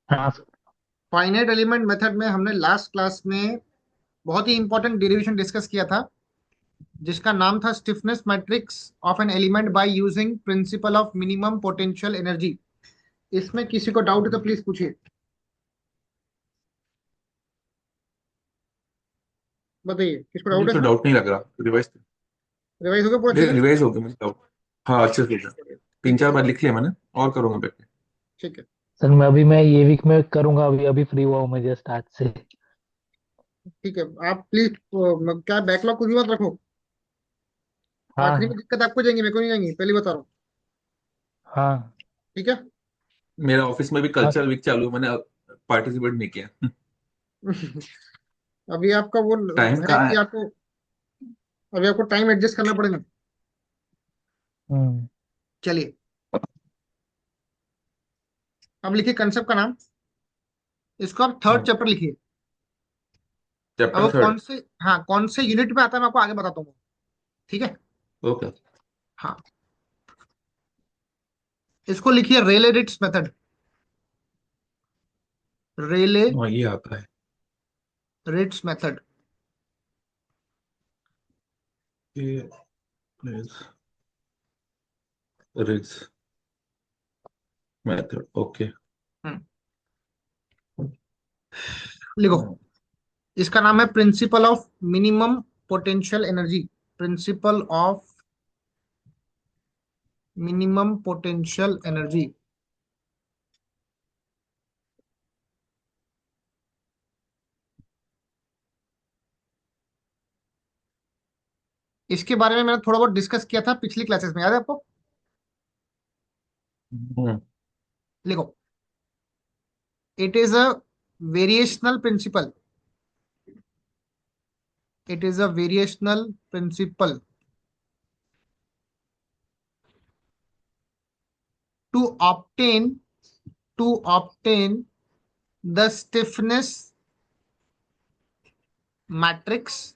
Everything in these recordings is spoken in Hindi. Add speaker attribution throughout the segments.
Speaker 1: हाँ सर।
Speaker 2: फाइनाइट एलिमेंट मेथड में हमने लास्ट क्लास में बहुत ही इंपॉर्टेंट डेरिवेशन डिस्कस किया था, जिसका नाम था stiffness matrix of an element by using principal of minimum potential energy. इसमें किसी को डाउट है तो प्लीज पूछिए। बताइए, किसको
Speaker 1: मुझे
Speaker 2: डाउट है
Speaker 1: तो
Speaker 2: इसमें?
Speaker 1: डाउट नहीं लग रहा, रिवाइज।
Speaker 2: रिवाइज हो गया पूरा अच्छे
Speaker 1: नहीं,
Speaker 2: से?
Speaker 1: रिवाइज हो गया मुझे डाउट। हाँ, अच्छे से हो गया। तीन
Speaker 2: ठीक है
Speaker 1: चार
Speaker 2: ठीक
Speaker 1: बार
Speaker 2: है।
Speaker 1: लिख लिया मैंने। और करूंगा बैठ के।
Speaker 2: ठीक है
Speaker 1: सर मैं ये वीक में करूंगा, अभी अभी फ्री हुआ हूँ मैं जस्ट आज से।
Speaker 2: ठीक है। आप प्लीज क्या बैकलॉग कुछ भी मत रखो। आखिरी
Speaker 1: हाँ
Speaker 2: में दिक्कत आपको जाएंगी, मेरे को नहीं जाएंगी, पहले बता रहा हूँ।
Speaker 1: हाँ
Speaker 2: ठीक है।
Speaker 1: मेरा ऑफिस में भी
Speaker 2: हाँ
Speaker 1: कल्चरल वीक चालू है, मैंने पार्टिसिपेट नहीं किया।
Speaker 2: अभी आपका वो
Speaker 1: टाइम
Speaker 2: है
Speaker 1: कहाँ
Speaker 2: कि
Speaker 1: है?
Speaker 2: आपको, अभी आपको टाइम एडजस्ट करना पड़ेगा।
Speaker 1: हम्म।
Speaker 2: चलिए, अब लिखिए कंसेप्ट का नाम। इसको आप थर्ड
Speaker 1: हाँ,
Speaker 2: चैप्टर लिखिए। अब
Speaker 1: चैप्टर
Speaker 2: वो
Speaker 1: थर्ड।
Speaker 2: कौन से यूनिट में आता है मैं आपको आगे बताता हूँ। ठीक है।
Speaker 1: ओके।
Speaker 2: हाँ, इसको लिखिए रेले रिट्स मेथड। रेले
Speaker 1: हाँ, ये आता है।
Speaker 2: Ritz method.
Speaker 1: ये रिज मेथड। ओके।
Speaker 2: लिखो, इसका नाम है principle of minimum potential energy. Principle of minimum potential energy. इसके बारे में मैंने थोड़ा बहुत डिस्कस किया था पिछली क्लासेस में, याद है आपको? लिखो, it is a variational principle. It is a variational principle to obtain to obtain the stiffness matrix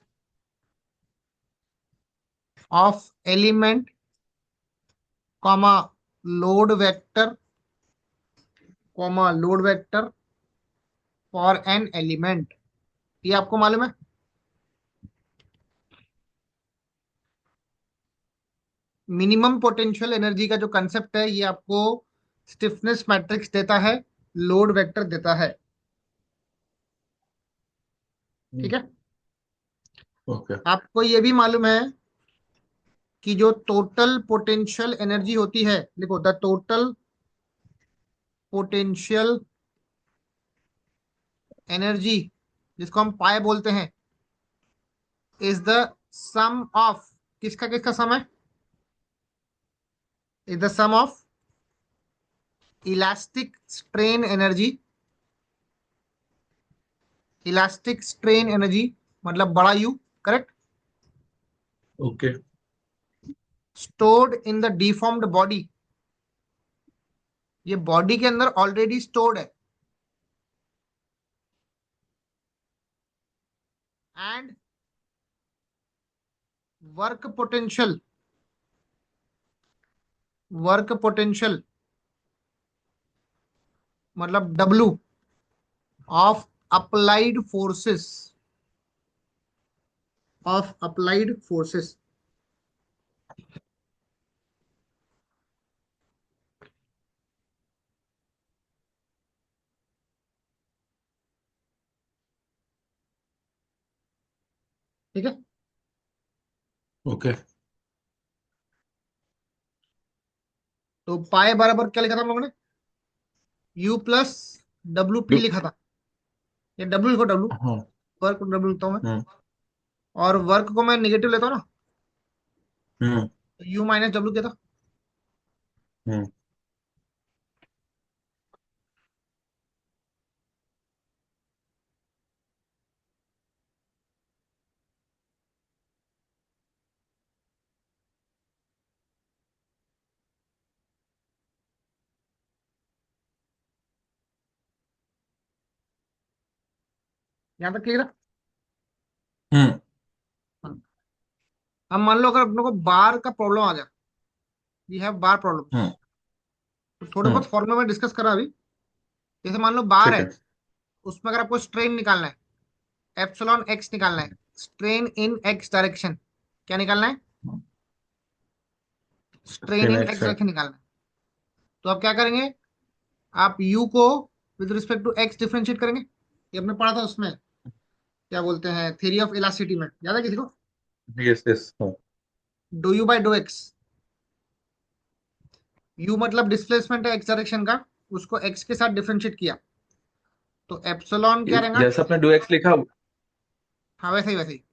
Speaker 2: of element, comma load vector, load vector for an element. ये आपको मालूम है? मिनिमम पोटेंशियल एनर्जी का जो कंसेप्ट है, ये आपको स्टिफनेस मैट्रिक्स देता है, लोड वेक्टर देता है। ठीक है।
Speaker 1: ओके।
Speaker 2: आपको ये भी मालूम है कि जो टोटल पोटेंशियल एनर्जी होती है, देखो, द टोटल पोटेंशियल एनर्जी, जिसको हम पाए बोलते हैं, इज द सम ऑफ, किसका किसका सम है? Is the sum of elastic strain energy. Elastic strain energy मतलब बड़ा U, correct?
Speaker 1: Okay.
Speaker 2: Stored in the deformed body. ये बॉडी के अंदर ऑलरेडी स्टोर्ड है। And work potential, work potential मतलब W of applied forces, of applied forces. ठीक है।
Speaker 1: ओके।
Speaker 2: तो पाए बराबर क्या लिखा था हम लोगों ने? यू प्लस डब्ल्यू पी लिखा था। ये डब्ल्यू लिखो, डब्ल्यू,
Speaker 1: हाँ।
Speaker 2: वर्क डब्ल्यू लिखता हूँ मैं।
Speaker 1: हम्म।
Speaker 2: और वर्क को मैं निगेटिव लेता हूँ ना,
Speaker 1: हम्म।
Speaker 2: तो यू माइनस डब्ल्यू क्या था?
Speaker 1: हम्म।
Speaker 2: यहाँ तक क्लियर है?
Speaker 1: हम्म।
Speaker 2: हाँ। अब मान लो अगर अपने को बार का प्रॉब्लम आ जाए, वी हैव बार प्रॉब्लम्स,
Speaker 1: हम्म।
Speaker 2: तो थोड़े
Speaker 1: हम्म।
Speaker 2: बहुत फॉर्मूला में डिस्कस करा अभी। जैसे मान लो बार
Speaker 3: ठीक
Speaker 2: है,
Speaker 3: है।
Speaker 2: उसमें अगर आपको स्ट्रेन निकालना है, एप्सिलॉन एक्स निकालना है, स्ट्रेन इन एक्स डायरेक्शन, क्या निकालना है? Strain
Speaker 3: strain
Speaker 2: in
Speaker 3: x
Speaker 2: x
Speaker 3: है।
Speaker 2: डायरेक्शन निकालना है। तो आप क्या करेंगे? आप यू को with respect to x differentiate करेंगे। ये हमने पढ़ा था उसमें, क्या बोलते हैं, थ्योरी ऑफ इलास्टिसिटी में, याद है किसी को?
Speaker 3: यस यस, हाँ।
Speaker 2: Do u by do x. U मतलब डिस्प्लेसमेंट है एक्स डायरेक्शन का, उसको एक्स के साथ डिफरेंशिएट किया, तो एप्सिलॉन क्या रहेगा?
Speaker 3: जैसे आपने डू एक्स लिखा
Speaker 2: हाँ वैसे ही वैसे ही।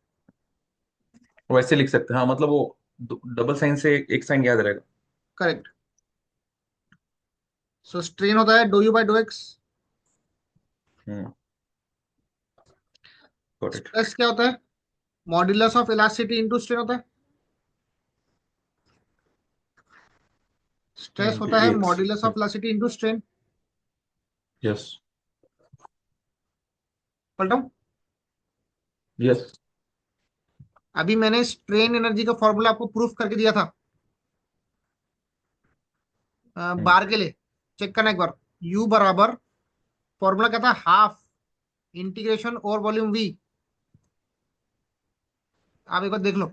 Speaker 3: वैसे लिख सकते हैं, हाँ, मतलब वो डबल साइन से एक साइन याद रहेगा।
Speaker 2: करेक्ट। सो स्ट्रेन होता है do u by do x.
Speaker 3: Hmm. Got it.
Speaker 2: Stress क्या होता है? Modulus of elasticity into strain होता है। स्ट्रेस
Speaker 3: डी
Speaker 2: होता है
Speaker 3: x.
Speaker 2: Modulus of elasticity into strain.
Speaker 3: Yes.
Speaker 2: पलटाऊं?
Speaker 3: यस।
Speaker 2: अभी मैंने स्ट्रेन एनर्जी का फॉर्मूला आपको प्रूफ करके दिया था, बार के लिए। चेक करना एक बार। यू बराबर, फॉर्मूला क्या था? हाफ इंटीग्रेशन और वॉल्यूम वी। आप एक बार देख लो,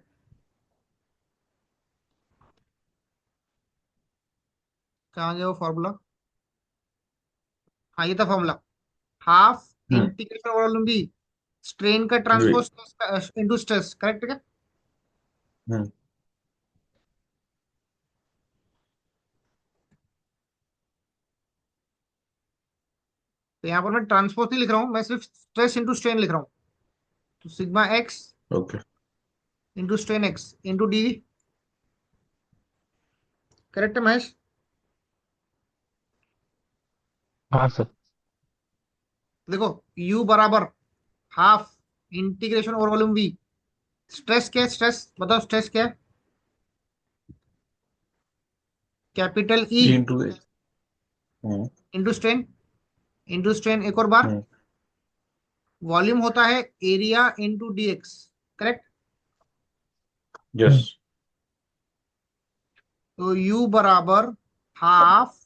Speaker 2: कहाँ गया वो फॉर्मूला? हाँ ये था फॉर्मूला, हाफ
Speaker 3: हम्म।
Speaker 2: इंटीग्रेशन और वॉल्यूम वी, स्ट्रेन का
Speaker 3: जी।
Speaker 2: ट्रांसपोज इनटू स्ट्रेस, करेक्ट है?
Speaker 3: हम्म।
Speaker 2: तो यहाँ पर मैं ट्रांसपोज नहीं लिख रहा हूँ, मैं सिर्फ स्ट्रेस इंटू स्ट्रेन लिख रहा हूँ। तो sigma x
Speaker 3: okay.
Speaker 2: Into strain x into d. Correct है महेश?
Speaker 1: हाँ सर।
Speaker 2: देखो, u बराबर हाफ इंटीग्रेशन और वॉल्यूम v। स्ट्रेस क्या है? स्ट्रेस बताओ, स्ट्रेस क्या है? Capital E
Speaker 3: E into x. Hmm.
Speaker 2: Into strain, into strain एक और बार।
Speaker 3: हम्म।
Speaker 2: वॉल्यूम होता है area into d x, correct?
Speaker 3: Yes.
Speaker 1: Hmm.
Speaker 2: तो u बराबर हाफ,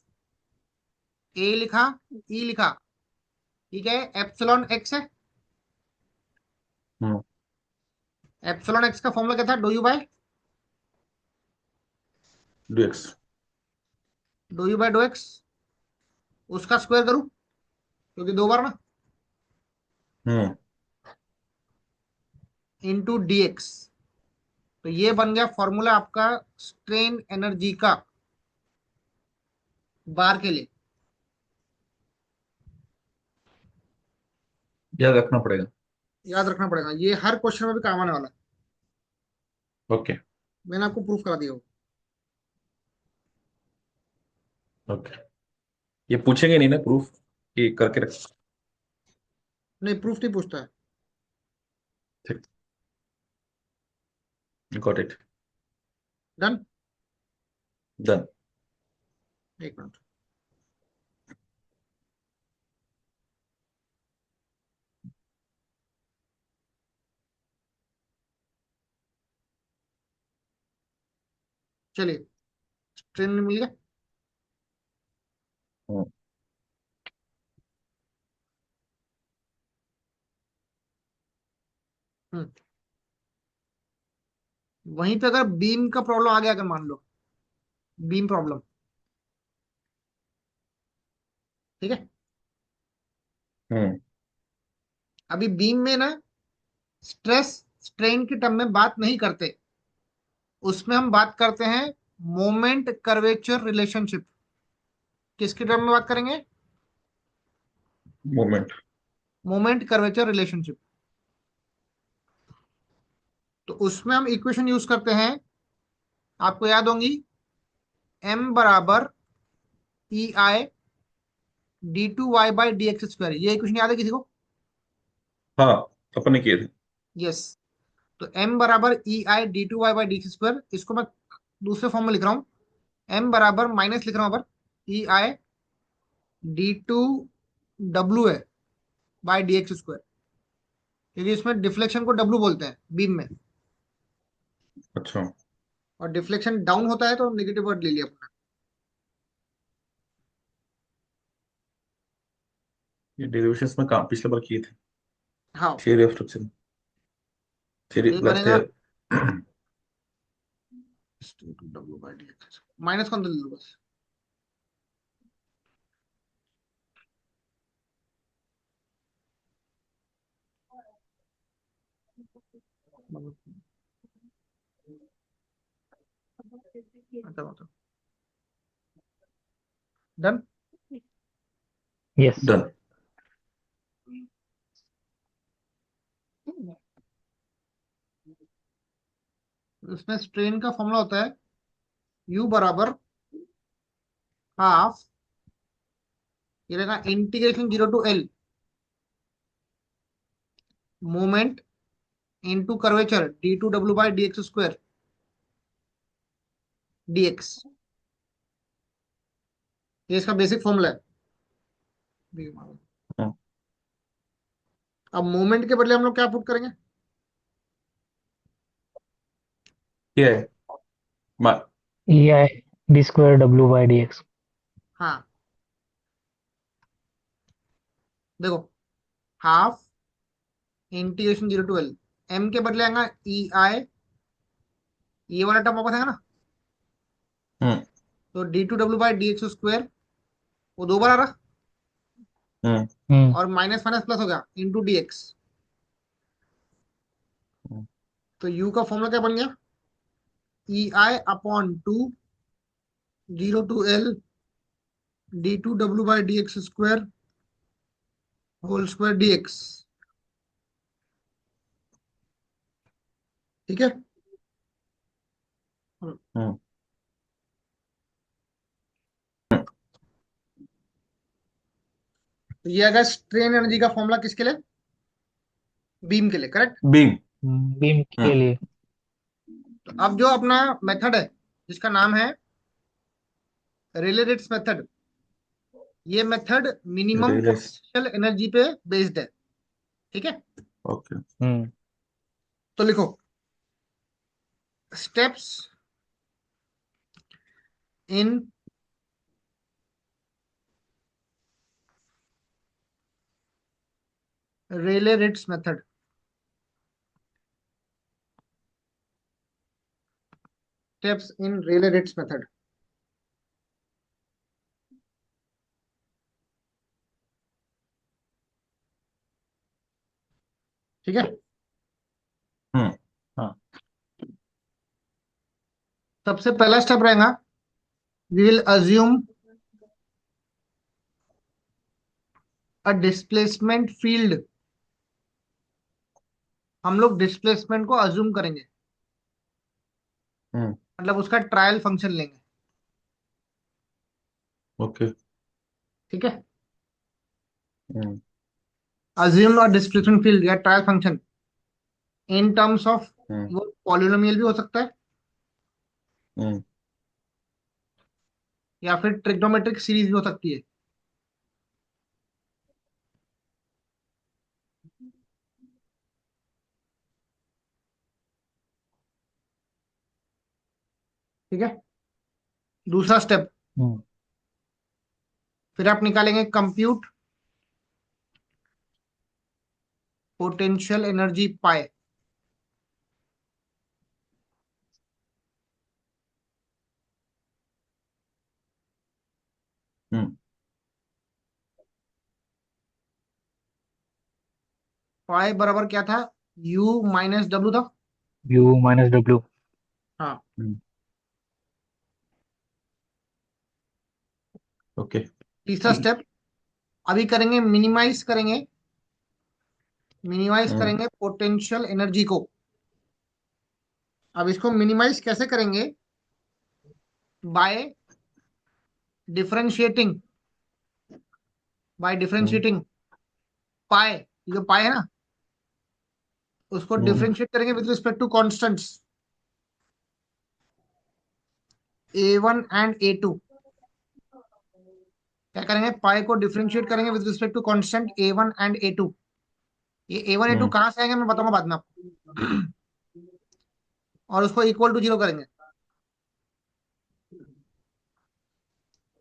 Speaker 2: ए लिखा, ई लिखा, ठीक है, एप्सिलॉन एक्स है।
Speaker 3: हम्म।
Speaker 2: एप्सिलॉन एक्स का फॉर्मूला क्या था? Do u by
Speaker 3: d x.
Speaker 2: Do x, उसका स्क्वायर करूं क्योंकि दो बार ना,
Speaker 3: हम्म।
Speaker 2: Into d x. तो ये बन गया फॉर्मूला आपका स्ट्रेन एनर्जी का बार के लिए।
Speaker 3: याद रखना पड़ेगा।
Speaker 2: याद रखना पड़ेगा, ये हर क्वेश्चन में भी काम आने वाला है।
Speaker 3: ओके।
Speaker 2: मैंने आपको प्रूफ करा दिया हो।
Speaker 3: ओके। ये पूछेंगे नहीं ना प्रूफ कि करके रख।
Speaker 2: नहीं, प्रूफ नहीं पूछता है।
Speaker 3: ठीक। Got it.
Speaker 2: डन।
Speaker 3: डन।
Speaker 2: एक मिनट। चलिए, ट्रेन में मिल गया। हम्म। वहीं पे अगर बीम का प्रॉब्लम आ गया, अगर मान लो बीम प्रॉब्लम, ठीक है,
Speaker 3: हम्म।
Speaker 2: अभी बीम में ना स्ट्रेस स्ट्रेन की टर्म में बात नहीं करते, उसमें हम बात करते हैं मोमेंट कर्वेचर रिलेशनशिप। किसकी टर्म में बात करेंगे?
Speaker 3: मोमेंट।
Speaker 2: Moment curvature relationship. तो उसमें हम इक्वेशन यूज करते हैं, आपको याद होंगी, m बराबर ई आई d2y/dx²। ये इक्वेशन याद है किसी को?
Speaker 3: हाँ, अपने किए थे।
Speaker 2: यस। तो m बराबर ई आई d2y/dx², इसको मैं दूसरे फॉर्म में लिख रहा हूँ। m बराबर माइनस लिख रहा हूँ, पर ई आई d2 w है बाय dx², क्योंकि इसमें डिफ्लेक्शन को w बोलते हैं बीम में,
Speaker 3: अच्छा।
Speaker 2: और डिफ्लेक्शन डाउन होता है तो नेगेटिव वर्ड ले लिया अपना।
Speaker 3: ये डेरिवेशंस में काम पिछले बार किए थे,
Speaker 2: हाँ,
Speaker 3: थियरी ऑफ स्ट्रक्चर, थियरी
Speaker 2: ये
Speaker 3: लास्ट
Speaker 2: बनेगा
Speaker 3: ईयर।
Speaker 2: w/dx माइनस कौन ले लो बस। अच्छा मतलब डन।
Speaker 1: यस।
Speaker 3: डन।
Speaker 2: इसमें स्ट्रेन का फॉर्मूला होता है u बराबर हाफ, ये रहेगा integration 0 to L moment into curvature d2w/dx² dx। ये इसका बेसिक फॉर्मूला है।
Speaker 3: हाँ,
Speaker 2: अब मोमेंट के बदले हम लोग क्या पुट करेंगे?
Speaker 3: क्या है? मा-
Speaker 1: ई आई d²w/dx।
Speaker 2: हाँ, देखो, half integration 0 to L, m के बदले आएगा EI, ये वाला टर्म वापस आएगा ना,
Speaker 3: हम्म
Speaker 2: तो d2w/dx², वो दो बार आ रहा,
Speaker 3: हम्म
Speaker 1: हम्म।
Speaker 2: और माइनस माइनस प्लस हो गया इंटू dx।
Speaker 3: हम्म,
Speaker 2: तो u का फॉर्मूला क्या बन गया? EI/2 0 to L d2w/dx² whole square dx। ठीक है।
Speaker 3: हम्म,
Speaker 2: तो ये अगर स्ट्रेन एनर्जी का फॉर्मूला किसके लिए? बीम के लिए, करेक्ट।
Speaker 3: बीम।
Speaker 1: बीम के
Speaker 3: हम्म,
Speaker 1: लिए।
Speaker 2: तो अब जो अपना मेथड है जिसका नाम है रेले-रेट्स मेथड, ये मेथड मिनिमम
Speaker 3: रिलेस।
Speaker 2: पोटेंशियल एनर्जी पे बेस्ड है। ठीक है।
Speaker 3: ओके।
Speaker 1: हम्म।
Speaker 2: तो लिखो steps in Rayleigh Ritz method. Steps in Rayleigh Ritz method. ठीक है।
Speaker 3: हम्म। हाँ।
Speaker 2: सबसे पहला स्टेप रहेगा, we will assume a displacement field. हम लोग डिस्प्लेसमेंट को अज्यूम करेंगे,
Speaker 3: हम्म।
Speaker 2: मतलब उसका ट्रायल फंक्शन लेंगे।
Speaker 3: ओके।
Speaker 2: ठीक है।
Speaker 3: हम्म।
Speaker 2: अज्यूम और डिस्प्लेसमेंट फील्ड या trial function in terms of,
Speaker 3: hmm.
Speaker 2: वो पॉलिनोमियल भी हो सकता है
Speaker 3: हम्म।
Speaker 2: या फिर ट्रिग्नोमेट्रिक सीरीज भी हो सकती है। ठीक है। दूसरा स्टेप,
Speaker 1: हम्म।
Speaker 2: फिर आप निकालेंगे कंप्यूट पोटेंशियल एनर्जी पाए।
Speaker 3: हम्म।
Speaker 2: पाए बराबर क्या था? U - W था।
Speaker 1: u - w।
Speaker 2: हाँ।
Speaker 3: हम्म, ओके।
Speaker 2: तीसरा स्टेप, अभी करेंगे मिनिमाइज करेंगे, मिनिमाइज
Speaker 3: हम्म।
Speaker 2: करेंगे पोटेंशियल एनर्जी को। अब इसको मिनिमाइज कैसे करेंगे? By differentiating, by
Speaker 3: hmm.
Speaker 2: Differentiating pi, ये जो पाए है ना, उसको
Speaker 3: हम्म।
Speaker 2: डिफरेंशिएट करेंगे with respect to constants A1 and A2। क्या करेंगे? पाई को डिफरेंशिएट करेंगे with respect to constant A1 and A2। ये A1 A2
Speaker 3: हम्म।
Speaker 2: कहाँ से आएंगे मैं बताऊंगा बाद में आपको। और उसको इक्वल टू 0 करेंगे।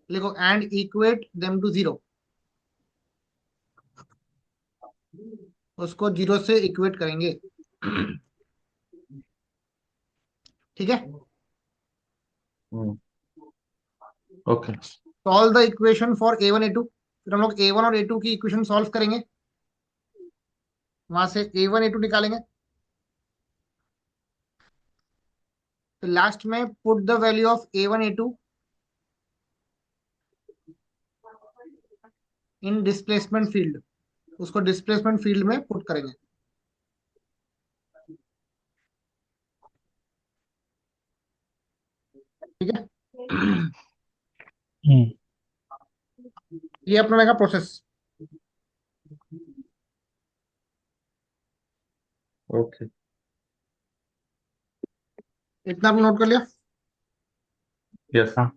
Speaker 2: लिखो एंड इक्वेट देम टू 0। उसको जीरो से इक्वेट करेंगे। ठीक है।
Speaker 3: Hmm. Okay.
Speaker 2: Solve the equation for A1 A2। फिर हम लोग A1 और A2 की इक्वेशन सॉल्व करेंगे, वहां से A1 A2 निकालेंगे। तो लास्ट में put the value of A1 A2 in displacement field, उसको डिस्प्लेसमेंट फील्ड में पुट करेंगे। ठीक है।
Speaker 1: हम्म।
Speaker 2: ये अपनाने का प्रोसेस।
Speaker 3: ओके।
Speaker 2: इतना आपने नोट कर लिया।
Speaker 3: यस।
Speaker 1: हाँ।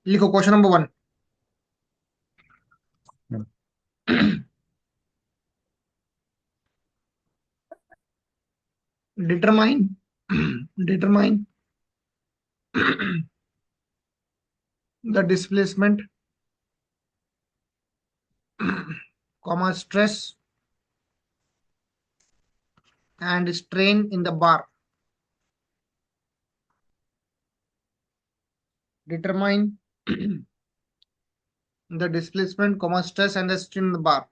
Speaker 2: लिखो question number 1। Determine determine the displacement comma stress and strain in the bar. Determine the displacement comma stress and strain in the bar.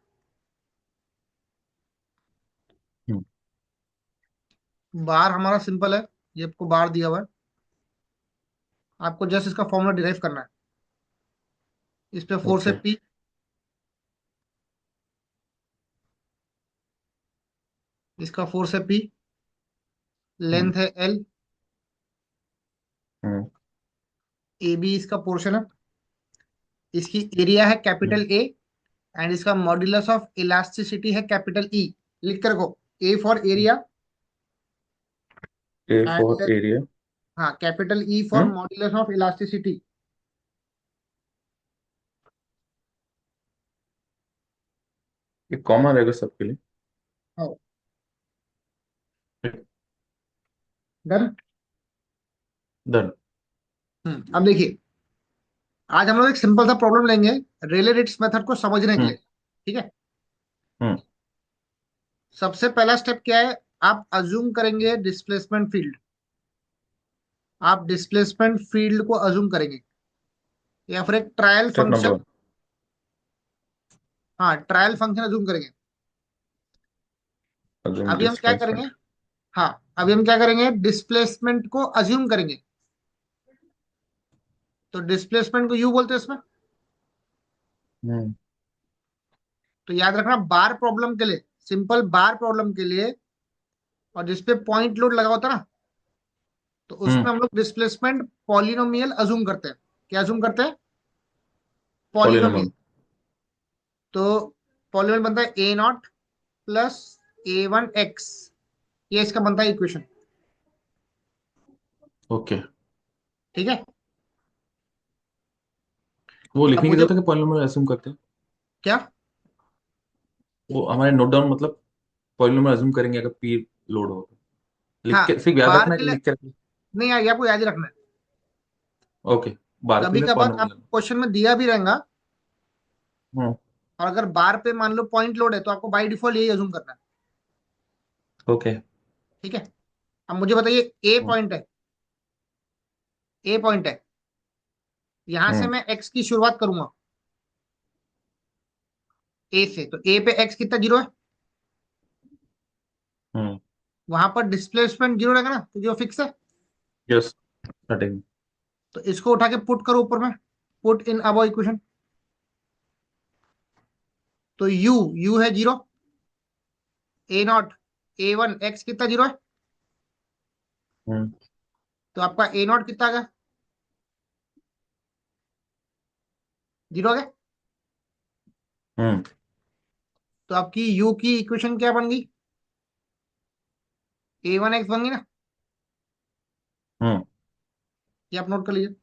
Speaker 2: Bar हमारा सिंपल है, ये आपको बार दिया हुआ है, आपको जस्ट इसका फॉर्मूला डिराइव करना है। इस पे फोर्स है
Speaker 3: ओके।
Speaker 2: P, इसका फोर्स है P, लेंथ है L, ए बी इसका पोर्शन है, इसकी एरिया है कैपिटल ए, एंड इसका मॉड्यूलस ऑफ इलास्टिसिटी है कैपिटल ई। लिख कर रखो, A for area
Speaker 3: A for
Speaker 2: and,
Speaker 3: area.
Speaker 2: हाँ, capital E for modulus of elasticity.
Speaker 3: ये कॉमन रहेगा सबके लिए।
Speaker 2: डन।
Speaker 3: डन।
Speaker 2: अब देखिए, आज हम लोग एक सिंपल सा प्रॉब्लम लेंगे रेलेटिव्स मेथड को समझने के लिए।
Speaker 3: हम्म।
Speaker 2: ठीक है।
Speaker 3: हम्म।
Speaker 2: सबसे पहला स्टेप क्या है, आप अज्यूम करेंगे डिस्प्लेसमेंट फील्ड। आप डिस्प्लेसमेंट फील्ड को अज्यूम करेंगे, या फिर एक ट्रायल
Speaker 3: स्टेप नंबर
Speaker 2: फंक्शन,
Speaker 3: 1।
Speaker 2: हाँ, ट्रायल फंक्शन अज्यूम करेंगे।
Speaker 3: अज्यूम
Speaker 2: अभी हम क्या करेंगे,
Speaker 3: डिस्प्लेसमेंट।
Speaker 2: हाँ, अभी हम क्या करेंगे, डिस्प्लेसमेंट को अज्यूम करेंगे। तो डिस्प्लेसमेंट को यू बोलते हैं इसमें।
Speaker 3: हम्म।
Speaker 2: तो याद रखना, बार प्रॉब्लम के लिए, सिंपल बार प्रॉब्लम के लिए, और जिसपे पॉइंट लोड लगा होता है ना, तो उसमें हम लोग डिस्प्लेसमेंट पॉलिनोमियल अज्यूम करते हैं। क्या अज्यूम करते हैं?
Speaker 3: पॉलिनोमियल।
Speaker 2: पॉलिनोमियल। तो पॉलिनोमियल बनता है A0 प्लस A1x, ये इसका बनता है इक्वेशन।
Speaker 3: ओके।
Speaker 2: ठीक है।
Speaker 3: वो
Speaker 2: अब
Speaker 3: लिखने की
Speaker 2: मुझे
Speaker 3: जरूरत है कि पॉलिनोमियल अज्यूम करते हैं?
Speaker 2: क्या,
Speaker 3: वो हमारे नोट डाउन मतलब पॉलिनोमियल अज्यूम करेंगे अगर पी लोड हो तो। लिख
Speaker 2: हाँ,
Speaker 3: के सिर्फ याद
Speaker 2: बार
Speaker 3: रखना है
Speaker 2: के
Speaker 3: कि
Speaker 2: लिए
Speaker 3: लिख के रखना
Speaker 2: नहीं आएगी, आपको याद ही रखना है।
Speaker 3: है? ओके। बार के
Speaker 2: कभी
Speaker 3: लिए
Speaker 2: कभार आप
Speaker 3: पॉलिनोमियल।
Speaker 2: क्वेश्चन में दिया भी रहेगा,
Speaker 3: हम्म।
Speaker 2: और अगर बार पे मान लो पॉइंट लोड है, तो आपको बाई डिफॉल्ट यही अज्यूम करना है।
Speaker 3: ओके।
Speaker 2: ठीक है। अब मुझे बताइए, ए
Speaker 3: हम्म।
Speaker 2: पॉइंट है, ए पॉइंट है, यहां से
Speaker 3: हम्म।
Speaker 2: मैं एक्स की शुरुआत करूंगा, ए से। तो ए पे एक्स कितना, जीरो है।
Speaker 3: हम्म।
Speaker 2: वहां पर डिस्प्लेसमेंट जीरो रहेगा ना, तो जो फिक्स है।
Speaker 3: यस। स्टार्टिंग।
Speaker 2: तो इसको उठा के पुट करो ऊपर में, पुट इन अबव इक्वेशन। तो यू है जीरो, A0 A1 x कितना, जीरो है।
Speaker 3: हम्म।
Speaker 2: तो आपका A0 कितना आ गया, जीरो आ गया।
Speaker 3: हम्म।
Speaker 2: तो आपकी यू की इक्वेशन क्या बन गई, A1x बन गई ना।
Speaker 3: हम्म।
Speaker 2: ये आप नोट कर लीजिए।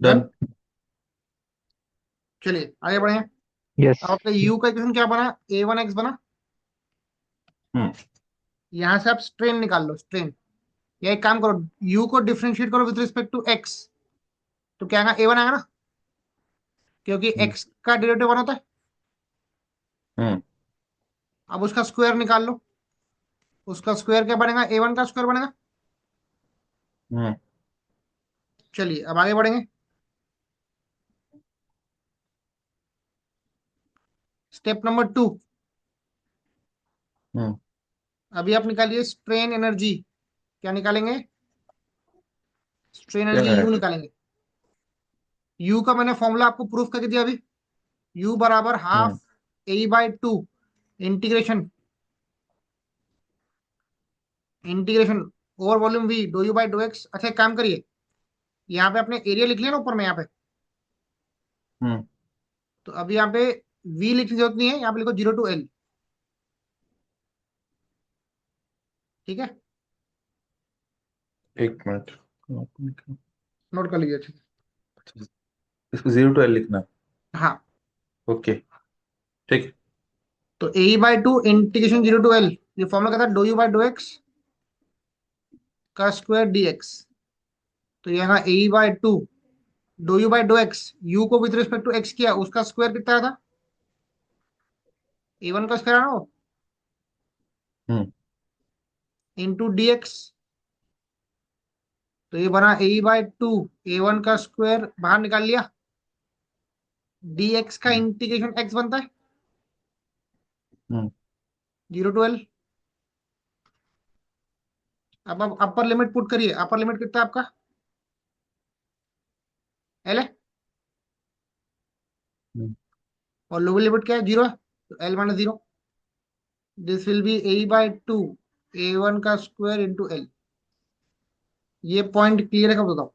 Speaker 2: डन।
Speaker 3: डन।
Speaker 2: चलिए आगे बढ़े। अब
Speaker 1: यस।
Speaker 2: आपका यू का इक्वेशन क्या बना? A1x बना।
Speaker 3: हम्म
Speaker 2: यहां से आप स्ट्रेन निकाल लो, स्ट्रेन। या एक काम करो, यू को डिफरेंशिएट करो विद रिस्पेक्ट टू एक्स। तो क्या आएगा? A1 आएगा ना, क्योंकि
Speaker 3: हम्म
Speaker 2: एक्स का डेरिवेटिव 1 होता है।
Speaker 3: हम्म
Speaker 2: अब उसका स्क्वायर निकाल लो। उसका स्क्वायर क्या बनेगा? A1 का स्क्वायर बनेगा।
Speaker 3: हम्म
Speaker 2: चलिए अब आगे बढ़ेंगे। Step number 2।
Speaker 3: हम्म
Speaker 2: अभी आप निकालिए स्ट्रेन एनर्जी। क्या निकालेंगे? स्ट्रेन
Speaker 3: क्या
Speaker 2: एनर्जी
Speaker 3: है?
Speaker 2: यू निकालेंगे। यू का मैंने फॉर्मूला आपको प्रूफ करके दिया अभी। यू बराबर
Speaker 3: hmm
Speaker 2: half A/2 integration integration over volume V do you by do X. अच्छा एक काम करिए, यहाँ पे आपने एरिया लिख लिया ना ऊपर में यहाँ पे।
Speaker 3: हम्म
Speaker 2: तो अभी यहाँ पे V लिखने की जरूरत नहीं है, यहाँ पे लिखो 0 to L। ठीक है,
Speaker 3: एक मिनट।
Speaker 2: नोट कर लीजिए अच्छे से।
Speaker 3: इसको 0 to L लिखना है।
Speaker 2: हाँ,
Speaker 3: ओके। ठीक।
Speaker 2: तो A/2 इंटीग्रेशन 0 to L, ये फॉर्मूला कहता है do you by do x का स्क्वायर dx। तो यहाँ A/2 do you by do x, u को विद रिस्पेक्ट टू एक्स किया, उसका स्क्वायर कितना था? A1 का स्क्वायर आना,
Speaker 3: हम्म
Speaker 2: इंटू dx। तो ये बना A/2, A1 का स्क्वायर बाहर निकाल लिया, dx का
Speaker 3: हम्म
Speaker 2: इंटीग्रेशन x बनता है
Speaker 3: हम्म
Speaker 2: 0 to L। अब आप अपर लिमिट पुट करिए। अपर लिमिट कितना है आपका? L है।
Speaker 3: हम्म
Speaker 2: और लोअर लिमिट क्या है? 0 है। तो L - 0, this will be A/2 A1 का स्क्वायर इंटू L। ये पॉइंट क्लियर है? कब बताओ।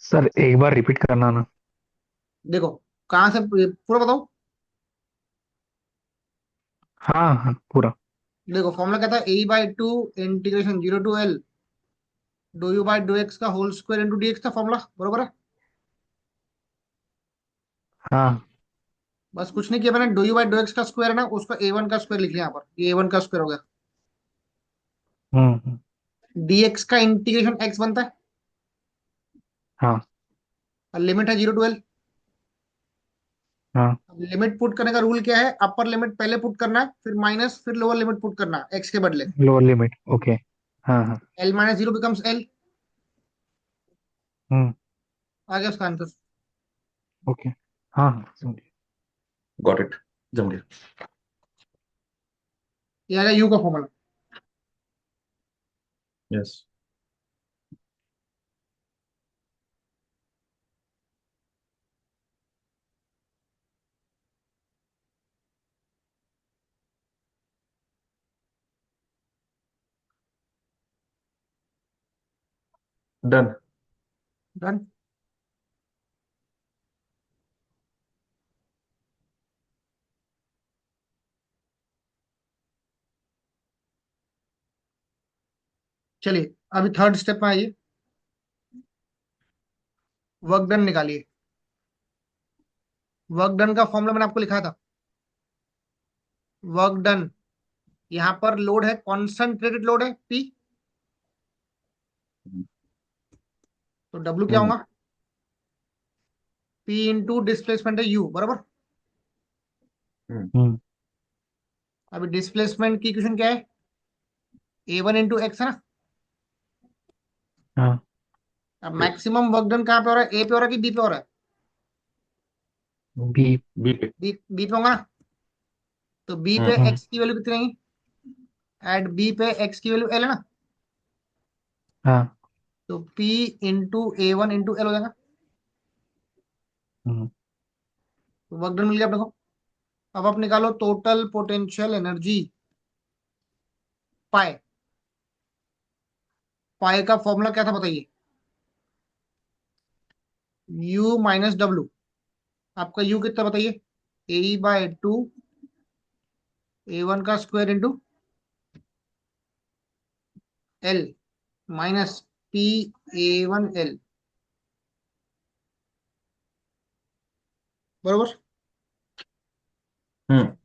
Speaker 1: सर एक बार रिपीट करना ना।
Speaker 2: देखो कहाँ से पूरा बताओ।
Speaker 1: हाँ हाँ पूरा।
Speaker 2: देखो फॉर्मूला कहता है A/2 integration 0 to L do you by do x का होल स्क्वायर इंटू dx का फॉर्मूला, बरोबर है।
Speaker 1: हाँ।
Speaker 2: बस कुछ नहीं किया मैंने, do you by do x का स्क्वायर है ना, उसका A1 का स्क्वायर लिख लिया यहाँ पर। ये A1 का स्क्वायर हो गया।
Speaker 1: हम्म।
Speaker 2: dx का इंटीग्रेशन x बनता है,
Speaker 1: हाँ
Speaker 2: और लिमिट है 0 to L।
Speaker 1: हाँ।
Speaker 2: अब लिमिट पुट करने का रूल क्या है? अपर लिमिट पहले पुट करना है, फिर माइनस, फिर लोअर लिमिट पुट करना है x के बदले।
Speaker 1: Lower limit okay. हाँ हाँ।
Speaker 2: L - 0 becomes L।
Speaker 1: हम्म।
Speaker 2: आ गया उसका आंसर।
Speaker 1: ओके। हाँ हाँ समझिए।
Speaker 3: Got it. जम गया।
Speaker 2: ये आ गया यू का फॉर्मूला।
Speaker 3: यस। डन।
Speaker 2: डन। चलिए अभी थर्ड स्टेप में आइए। वर्क डन निकालिए। वर्क डन का फॉर्मूला मैंने आपको लिखा था। वर्क डन, यहाँ पर लोड है, कॉन्सेंट्रेटेड लोड है P। तो W क्या
Speaker 3: हम्म
Speaker 2: होगा? P इंटू डिस्प्लेसमेंट है U, बराबर।
Speaker 3: हम्म
Speaker 1: हम्म।
Speaker 2: अभी डिस्प्लेसमेंट की इक्वेशन क्या है? A1 इंटू एक्स है ना।
Speaker 1: हाँ।
Speaker 2: अब मैक्सिमम वर्क डन कहाँ पे हो रहा है? A पे हो रहा है कि B पे हो रहा है?
Speaker 1: बी।
Speaker 3: बी पे।
Speaker 2: B पे होगा ना। तो B पे
Speaker 3: हम्म
Speaker 1: हम्म।
Speaker 2: x की वैल्यू कितनी रहेगी? एट B पे x की वैल्यू L है ना।
Speaker 1: हाँ।
Speaker 2: तो P into A1 into L हो जाएगा।
Speaker 1: हम्म।
Speaker 2: तो वर्क डन मिल गया अपने को। अब आप निकालो टोटल पोटेंशियल एनर्जी पाए। पाए का फॉर्मूला क्या था बताइए? U - W। आपका U कितना बताइए? A/2 A1 का square into L minus P A one L, बरोबर।
Speaker 3: हम्म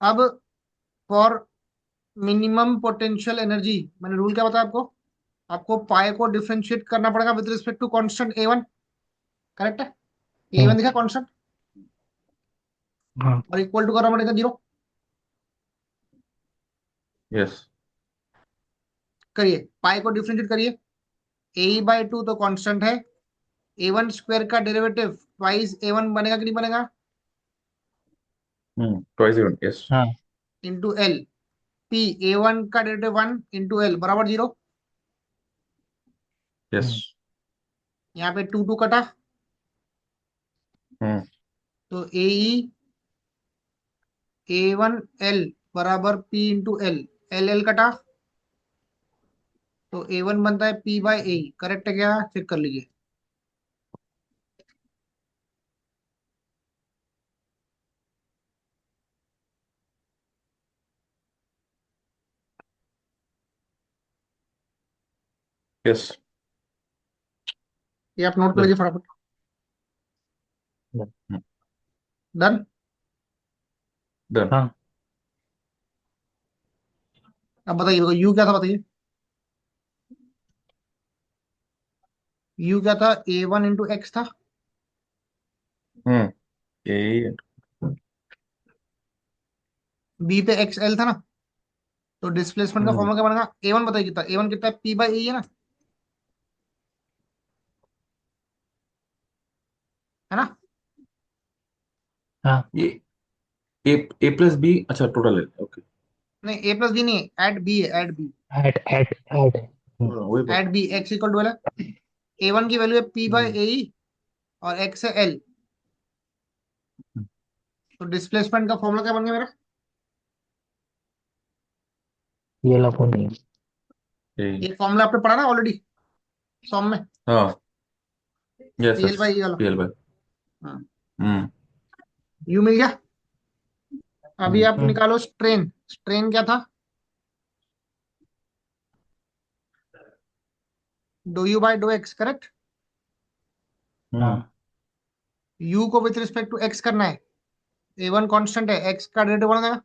Speaker 2: अब फॉर मिनिमम पोटेंशियल एनर्जी, मैंने रूल क्या बताया आपको, आपको पाई को डिफरेंशिएट करना पड़ेगा with respect to constant A one, correct है। A one
Speaker 1: hmm.
Speaker 2: दिखा कांस्टेंट,
Speaker 1: हाँ।
Speaker 2: और इक्वल टू करना पड़ेगा जीरो।
Speaker 3: यस
Speaker 2: करिए, पाई को डिफरेंशिएट करिए, ए बाई टू तो कांस्टेंट है, ए वन स्क्वायर का डेरिवेटिव ट्वाइस ए वन बनेगा कि नहीं बनेगा,
Speaker 3: ट्वाइस इवन यस
Speaker 1: हाँ।
Speaker 2: Into L, P A one का डेरिवेटिव वन इंटू एल बराबर जीरो।
Speaker 3: यस
Speaker 1: हम्म।
Speaker 2: यहाँ पे टू टू कटा,
Speaker 3: हम्म
Speaker 2: तो ए वन एल बराबर P into L, L L कटा, तो ए वन बनता है पी बाई ए, करेक्ट है क्या, चेक कर लीजिए।
Speaker 3: यस
Speaker 2: ये आप नोट कर
Speaker 3: डन
Speaker 2: लीजिए फटाफट। डन।
Speaker 3: डन
Speaker 1: हाँ।
Speaker 2: अब बताइए यू क्या था, बताइए। यू क्या था, ए वन इंटू एक्स था,
Speaker 3: हम्म ए
Speaker 2: बी पे एक्स एल था ना, तो डिस्प्लेसमेंट का
Speaker 3: हम्म
Speaker 2: फॉर्मूला क्या बनेगा, ए वन बताइए कितना, ए वन कितना है, पी बाई ए है ना, है ना।
Speaker 1: हाँ।
Speaker 3: ये ए प्लस बी अच्छा टोटल है ओके
Speaker 2: नहीं ए प्लस बी नहीं है, एड बी है, एड बी।
Speaker 1: ऐड।
Speaker 3: वही बात
Speaker 2: एड बी एक्स इक्वल टू है, ए वन की वैल्यू है पी बाई
Speaker 1: हम्म।
Speaker 2: ए, और एक्स है एल, तो डिस्प्लेसमेंट का फॉर्मूला क्या बन गया मेरा,
Speaker 1: ये लफो नहीं।
Speaker 3: ए
Speaker 2: ये फॉर्मूला आपने पढ़ा ना ऑलरेडी सॉम में,
Speaker 3: हाँ yes
Speaker 2: P L
Speaker 3: yes
Speaker 2: by A वाला।
Speaker 3: पीएल बाय
Speaker 2: हाँ,
Speaker 3: हम्म
Speaker 2: यू मिल गया। अभी
Speaker 3: हम्म
Speaker 2: आप निकालो स्ट्रेन, स्ट्रेन क्या था, do you by do X, correct.
Speaker 3: Hmm
Speaker 1: हाँ।
Speaker 2: यू को विथ रिस्पेक्ट टू एक्स करना है, ए वन कॉन्स्टेंट है, एक्स का डेरिवेटिव बन जाएगा,